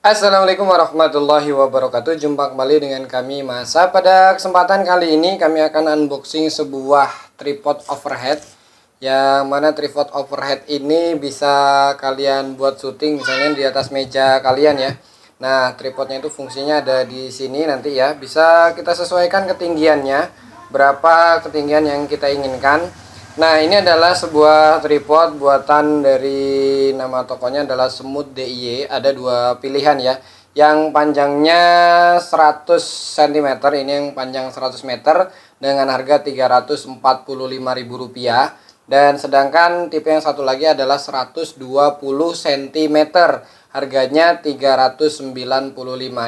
Assalamualaikum warahmatullahi wabarakatuh. Jumpa kembali dengan kami Masa. Pada kesempatan kali ini kami akan unboxing sebuah tripod overhead, yang mana tripod overhead ini bisa kalian buat syuting misalnya di atas meja kalian ya. Nah, tripodnya itu fungsinya ada di sini nanti ya. Bisa kita sesuaikan ketinggiannya, berapa ketinggian yang kita inginkan. Nah, ini adalah sebuah tripod buatan dari, nama tokonya adalah Smooth DIY. Ada dua pilihan ya. Yang panjangnya 100 cm, ini yang panjang 100 meter dengan harga Rp345.000. Dan sedangkan tipe yang satu lagi adalah 120 cm. Harganya 395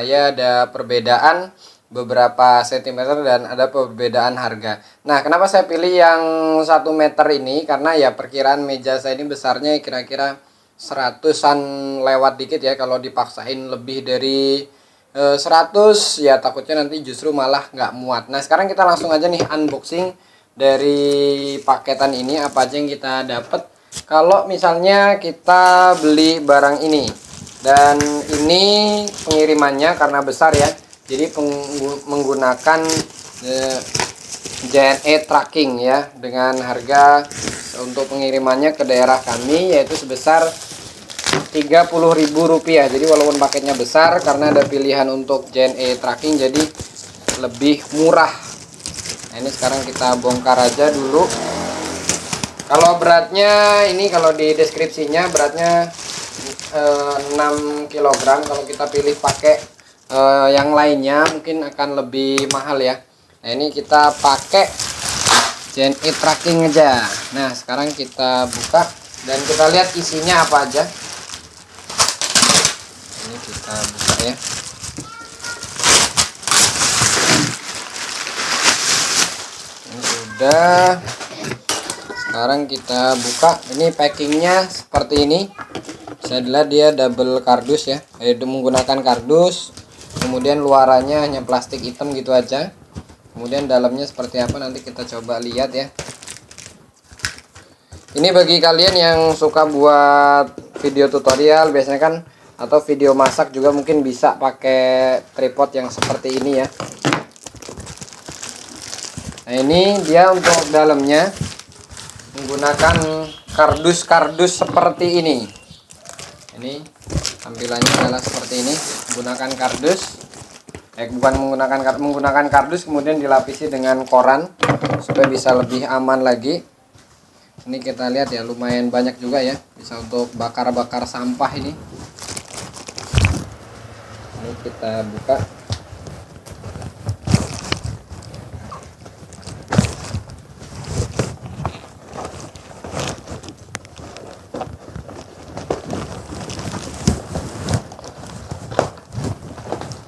ya, ada perbedaan beberapa sentimeter dan ada perbedaan harga. Nah, kenapa saya pilih yang 1 meter ini? Karena ya perkiraan meja saya ini besarnya kira-kira 100-an lewat dikit ya. Kalau dipaksain lebih dari 100 ya takutnya nanti justru malah nggak muat. Nah, sekarang kita langsung aja nih unboxing dari paketan ini, apa aja yang kita dapat kalau misalnya kita beli barang ini. Dan ini pengirimannya karena besar ya, jadi menggunakan JNE tracking ya, dengan harga untuk pengirimannya ke daerah kami yaitu sebesar Rp30.000. Jadi walaupun paketnya besar, karena ada pilihan untuk JNE tracking jadi lebih murah. Nah, ini sekarang kita bongkar aja dulu. Kalau beratnya ini, kalau di deskripsinya beratnya 6 kg. Kalau kita pilih pakai yang lainnya mungkin akan lebih mahal ya. Nah, ini kita pakai JNE tracking aja. Nah, sekarang kita buka dan kita lihat isinya apa aja. Ini kita buka ya. Ini sudah. Sekarang kita buka. Ini packingnya seperti ini. Bisa dilihat dia double kardus ya, menggunakan kardus. Kemudian luarannya hanya plastik hitam gitu aja. Kemudian dalamnya seperti apa nanti kita coba lihat ya. Ini bagi kalian yang suka buat video tutorial biasanya kan, atau video masak juga mungkin bisa pakai tripod yang seperti ini ya. Nah, ini dia untuk dalamnya menggunakan kardus-kardus seperti ini. Ini tampilannya adalah seperti ini, menggunakan kardus. Menggunakan kardus kemudian dilapisi dengan koran supaya bisa lebih aman lagi. Ini kita lihat ya, lumayan banyak juga ya, bisa untuk bakar-bakar sampah ini. Ini kita buka.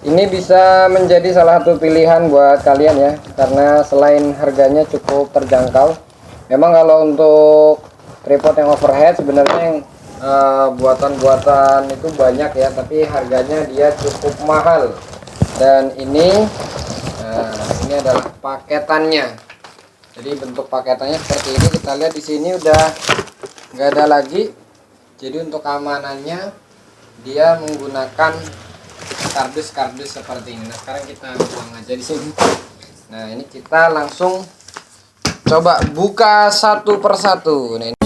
Ini bisa menjadi salah satu pilihan buat kalian ya, karena selain harganya cukup terjangkau. Memang kalau untuk tripod yang overhead sebenarnya yang buatan-buatan itu banyak ya, tapi harganya dia cukup mahal. Dan ini adalah paketannya. Jadi bentuk paketannya seperti ini. Kita lihat di sini udah nggak ada lagi. Jadi untuk keamanannya dia menggunakan kardus-kardus seperti ini. Nah, sekarang kita buang aja di sini. Nah, ini kita langsung coba buka satu persatu. Nah, ini.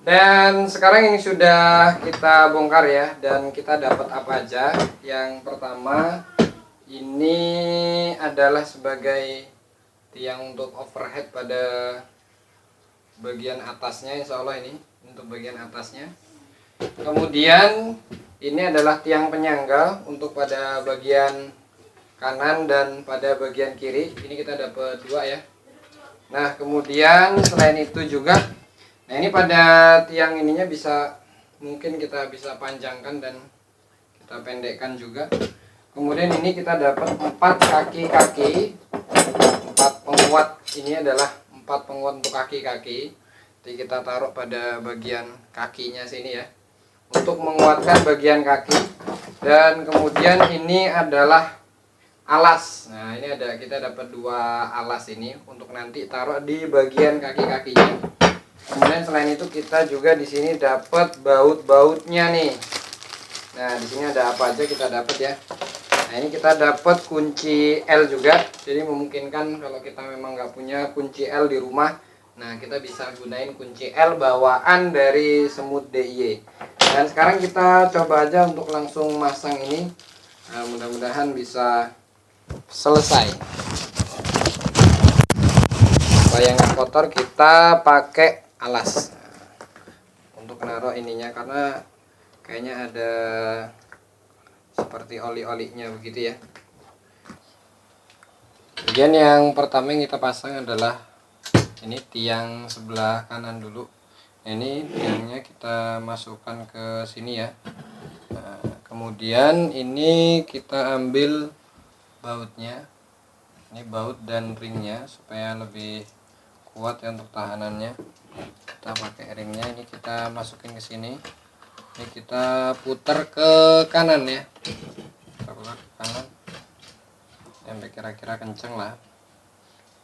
Dan sekarang ini sudah kita bongkar ya, dan kita dapat apa aja. Yang pertama ini adalah sebagai tiang untuk overhead pada bagian atasnya, insya Allah ini untuk bagian atasnya. Kemudian ini adalah tiang penyangga untuk pada bagian kanan dan pada bagian kiri. Ini kita dapat dua ya. Nah kemudian selain itu juga, nah ini pada tiang ininya bisa, mungkin kita bisa panjangkan dan kita pendekkan juga. Kemudian ini kita dapat 4 kaki-kaki, 4 penguat. Ini adalah 4 penguat untuk kaki-kaki. Jadi kita taruh pada bagian kakinya sini ya, untuk menguatkan bagian kaki. Dan kemudian ini adalah alas. Nah ini ada, kita dapat 2 alas ini untuk nanti taruh di bagian kaki-kakinya. Kemudian selain itu kita juga di sini dapat baut-bautnya nih. Nah di sini ada apa aja kita dapat ya. Nah ini kita dapat kunci L juga. Jadi memungkinkan kalau kita memang nggak punya kunci L di rumah, nah kita bisa gunain kunci L bawaan dari semut DIY. Dan sekarang kita coba aja untuk langsung masang ini. Nah, mudah-mudahan bisa selesai. Supaya nggak kotor kita pakai alas untuk naruh ininya, karena kayaknya ada seperti oli-olinya begitu ya. Kemudian yang pertama yang kita pasang adalah ini tiang sebelah kanan dulu. Ini tiangnya kita masukkan ke sini ya. Nah, kemudian ini kita ambil bautnya, ini baut dan ringnya supaya lebih kuat ya untuk tahanannya. Kita pakai ringnya, ini kita masukin ke sini. Ini kita putar ke kanan ya, kita putar ke kanan sampai kira-kira kenceng lah.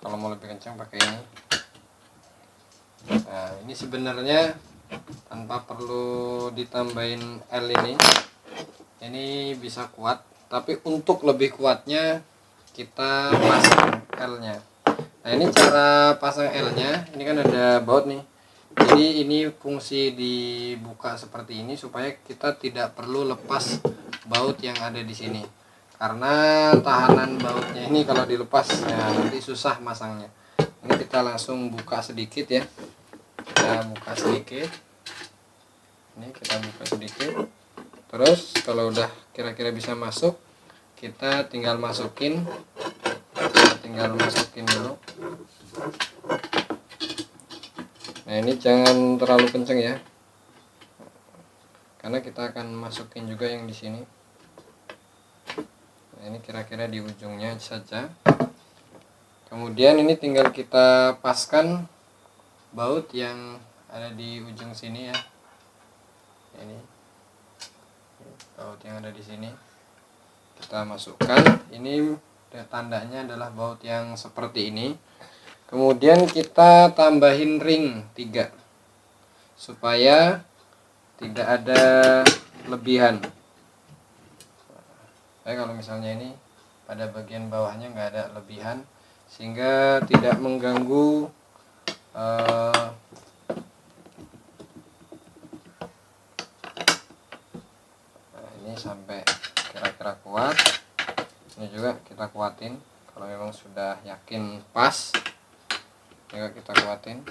Kalau mau lebih kenceng pakai ini. Nah ini sebenarnya tanpa perlu ditambahin L ini bisa kuat. Tapi untuk lebih kuatnya kita pasang L-nya. Nah ini cara pasang L-nya, ini kan ada baut nih. Jadi ini fungsi dibuka seperti ini supaya kita tidak perlu lepas baut yang ada di sini. Karena tahanan bautnya ini kalau dilepas ya nanti susah masangnya. Ini kita langsung buka sedikit ya. Kita buka sedikit. Ini kita buka sedikit. Terus kalau udah kira-kira bisa masuk, kita tinggal masukin dulu. Nah ini jangan terlalu kenceng ya, karena kita akan masukin juga yang di sini. Nah ini kira-kira di ujungnya saja. Kemudian ini tinggal kita paskan baut yang ada di ujung sini ya. Ini baut yang ada di sini kita masukkan. Ini tandanya adalah baut yang seperti ini. Kemudian kita tambahin ring 3 supaya tidak ada lebihan. Kalau misalnya ini pada bagian bawahnya nggak ada lebihan, sehingga tidak mengganggu sampai kira-kira kuat. Ini juga kita kuatin, kalau memang sudah yakin pas juga kita kuatin.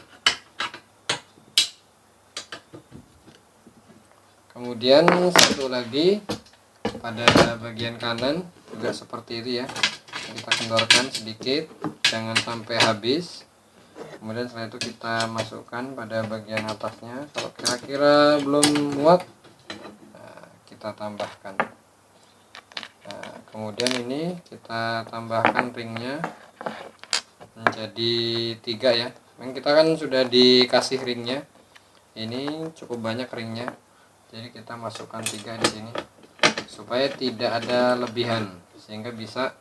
Kemudian satu lagi pada bagian kanan juga seperti itu ya, kita kendorkan sedikit, jangan sampai habis. Kemudian setelah itu kita masukkan pada bagian atasnya. Kalau kira-kira belum muat, kita tambahkan. Nah, kemudian ini kita tambahkan ringnya menjadi 3 ya. Memang kita kan sudah dikasih ringnya, ini cukup banyak ringnya, jadi kita masukkan 3 di sini supaya tidak ada lebihan, sehingga bisa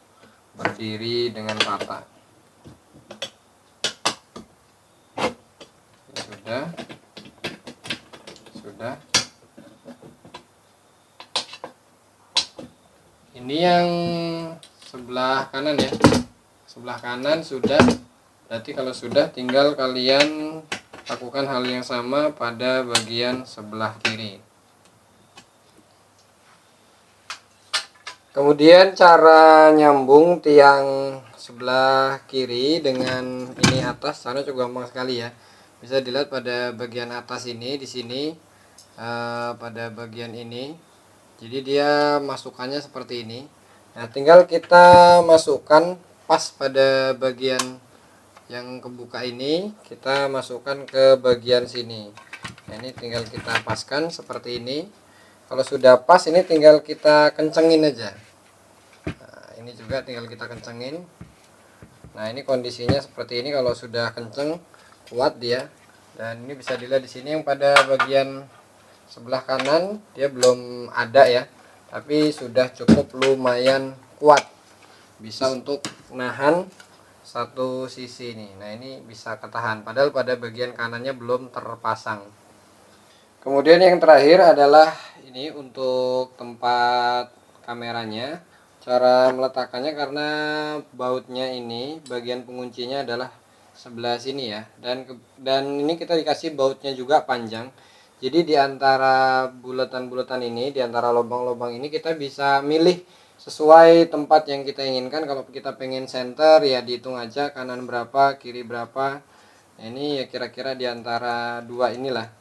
berdiri dengan rata. Sudah. Ini yang sebelah kanan ya, sebelah kanan sudah. Berarti kalau sudah tinggal kalian lakukan hal yang sama pada bagian sebelah kiri. Kemudian cara nyambung tiang sebelah kiri dengan ini atas, sana cukup gampang sekali ya. Bisa dilihat pada bagian atas ini, di sini pada bagian ini. Jadi dia masukannya seperti ini. Nah, tinggal kita masukkan pas pada bagian yang kebuka ini, kita masukkan ke bagian sini. Nah, ini tinggal kita paskan seperti ini. Kalau sudah pas, ini tinggal kita kencengin aja. Nah, ini juga tinggal kita kencengin. Nah, ini kondisinya seperti ini. Kalau sudah kenceng, kuat dia. Dan ini bisa dilihat di sini yang pada bagian sebelah kanan dia belum ada ya, tapi sudah cukup lumayan kuat, bisa untuk nahan satu sisi nih. Nah, ini bisa ketahan, padahal pada bagian kanannya belum terpasang. Kemudian yang terakhir adalah ini untuk tempat kameranya. Cara meletakkannya, karena bautnya ini bagian penguncinya adalah sebelah sini ya, dan ini kita dikasih bautnya juga panjang. Jadi di antara bulatan-bulatan ini, di antara lubang-lubang ini kita bisa milih sesuai tempat yang kita inginkan. Kalau kita pengen center ya dihitung aja kanan berapa, kiri berapa. Nah, ini ya kira-kira di antara dua inilah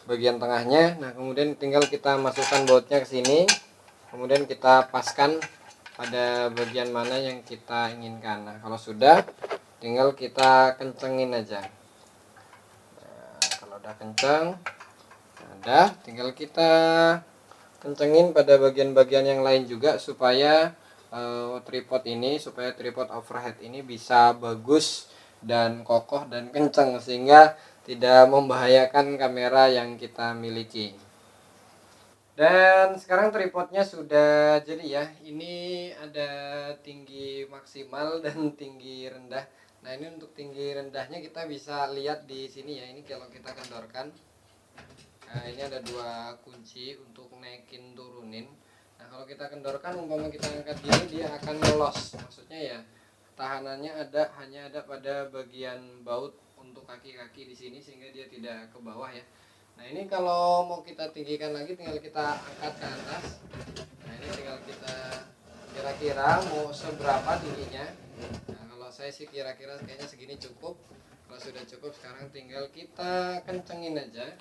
bagian tengahnya. Nah, kemudian tinggal kita masukkan bautnya ke sini, kemudian kita paskan pada bagian mana yang kita inginkan. Nah, kalau sudah, tinggal kita kencengin aja. Nah, kalau udah kenceng, udah tinggal kita kencengin pada bagian-bagian yang lain juga, supaya tripod ini, supaya tripod overhead ini bisa bagus dan kokoh dan kenceng, sehingga tidak membahayakan kamera yang kita miliki. Dan sekarang tripodnya sudah jadi ya. Ini ada tinggi maksimal dan tinggi rendah. Nah, ini untuk tinggi rendahnya kita bisa lihat di sini ya. Ini kalau kita kendorkan, nah, ini ada dua kunci untuk naikin turunin. Nah, kalau kita kendorkan, umpama kita angkat gini, dia akan lolos. Maksudnya ya tahanannya hanya ada pada bagian baut untuk kaki-kaki di sini, sehingga dia tidak ke bawah ya. Nah, ini kalau mau kita tinggikan lagi, tinggal kita angkat ke atas. Nah, ini tinggal kita kira-kira mau seberapa tingginya. Nah, kalau saya sih kira-kira kayaknya segini cukup. Kalau sudah cukup, sekarang tinggal kita kencengin aja.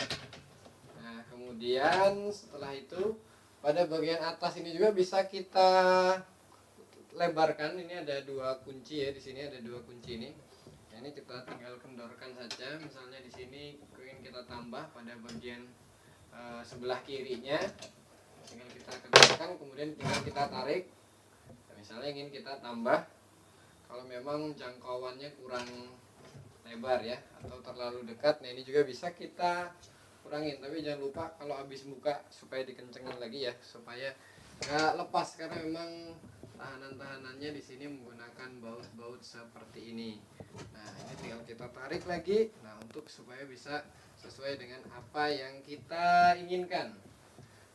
Nah, kemudian setelah itu pada bagian atas ini juga bisa kita lebarkan. Ini ada dua kunci ya, di sini ada dua kunci ini. Nah, ini kita tinggal kendorkan saja. Misalnya di sini ingin kita tambah pada bagian sebelah kirinya, tinggal kita kendorkan, kemudian tinggal kita tarik. Nah, misalnya ingin kita tambah, kalau memang jangkauannya kurang lebar ya, atau terlalu dekat, nah ini juga bisa kita kurangin. Tapi jangan lupa kalau habis buka supaya dikencengin lagi ya, supaya nggak lepas, karena memang tahanan-tahanannya di sini menggunakan baut-baut seperti ini. Nah, ini tinggal kita tarik lagi, nah untuk supaya bisa sesuai dengan apa yang kita inginkan.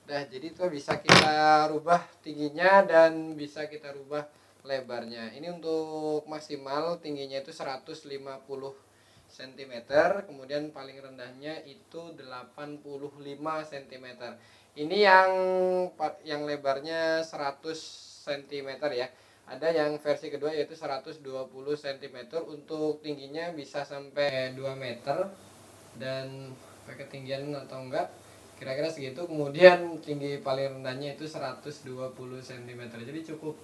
Nah, jadi itu bisa kita rubah tingginya dan bisa kita rubah lebarnya. Ini untuk maksimal tingginya itu 150 cm, kemudian paling rendahnya itu 85 cm. Ini yang lebarnya 100 cm ya. Ada yang versi kedua yaitu 120 cm. Untuk tingginya bisa sampai 2 meter, dan pakai ketinggian atau enggak kira-kira segitu. Kemudian tinggi paling rendahnya itu 120 cm. Jadi cukup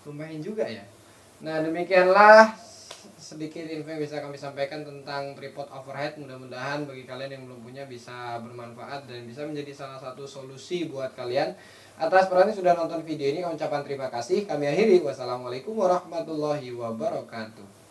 lumayan juga ya. Nah, demikianlah sedikit info yang bisa kami sampaikan tentang tripod overhead. Mudah-mudahan bagi kalian yang belum punya bisa bermanfaat dan bisa menjadi salah satu solusi buat kalian. Atas perhatian sudah nonton video ini, kami ucapkan terima kasih. Kami akhiri, wassalamualaikum warahmatullahi wabarakatuh.